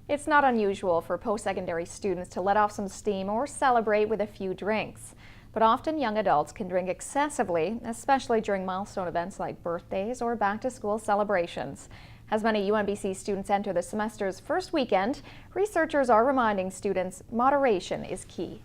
It's not unusual for post-secondary students to let off some steam or celebrate with a few drinks. But often young adults can drink excessively, especially during milestone events like birthdays or back-to-school celebrations. As many UNBC students enter the semester's first weekend, researchers are reminding students moderation is key.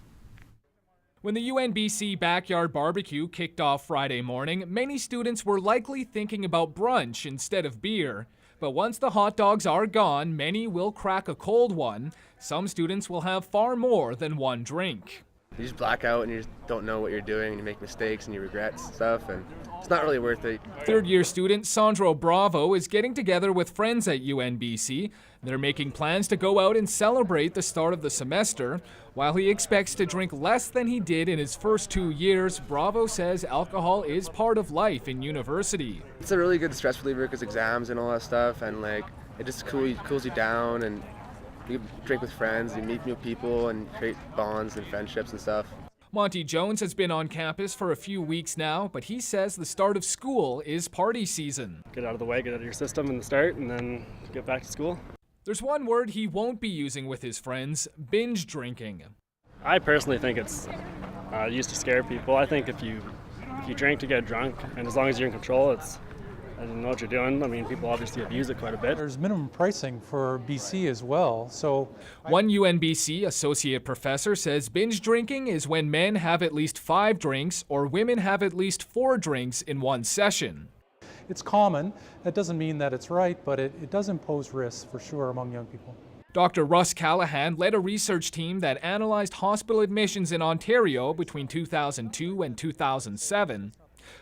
When the UNBC backyard barbecue kicked off Friday morning, many students were likely thinking about brunch instead of beer. But once the hot dogs are gone, many will crack a cold one. Some students will have far more than one drink. You just black out and you just don't know what you're doing, and you make mistakes and you regret stuff, and it's not really worth it. Third-year student Sandro Bravo is getting together with friends at UNBC. They're making plans to go out and celebrate the start of the semester. While he expects to drink less than he did in his first 2 years, Bravo says alcohol is part of life in university. It's a really good stress reliever because exams and all that stuff, and like it just cools you down, and you drink with friends, you meet new people and create bonds and friendships and stuff. Monty Jones has been on campus for a few weeks now, but he says the start of school is party season. Get out of the way, get out of your system in the start, and then get back to school. There's one word he won't be using with his friends: binge drinking. I personally think it's used to scare people. I think if you drink to get drunk, and as long as you're in control, I don't know what you're doing. I mean, people obviously abuse it quite a bit. There's minimum pricing for BC as well. So one UNBC associate professor says binge drinking is when men have at least 5 drinks or women have at least 4 drinks in one session. it's common. That doesn't mean that it's right, but it does impose risks for sure among young people. Dr. Russ Callahan led a research team that analyzed hospital admissions in Ontario between 2002 and 2007.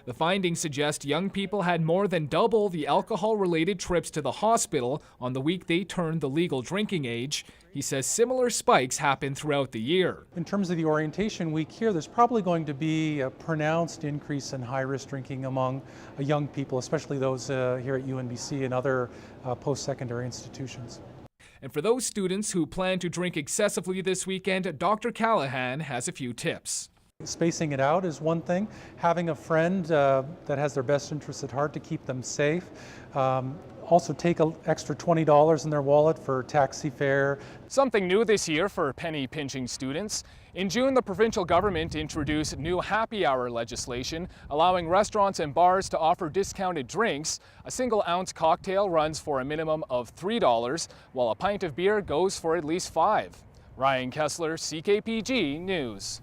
The findings suggest young people had more than double the alcohol-related trips to the hospital on the week they turned the legal drinking age. He says similar spikes happen throughout the year. In terms of the orientation week here, there's probably going to be a pronounced increase in high-risk drinking among young people, especially those here at UNBC and other post-secondary institutions. And for those students who plan to drink excessively this weekend, Dr. Callahan has a few tips. Spacing it out is one thing. Having a friend that has their best interests at heart to keep them safe. Also take an extra $20 in their wallet for taxi fare. Something new this year for penny-pinching students. In June, the provincial government introduced new happy hour legislation, allowing restaurants and bars to offer discounted drinks. A single-ounce cocktail runs for a minimum of $3, while a pint of beer goes for at least $5. Ryan Kessler, CKPG News.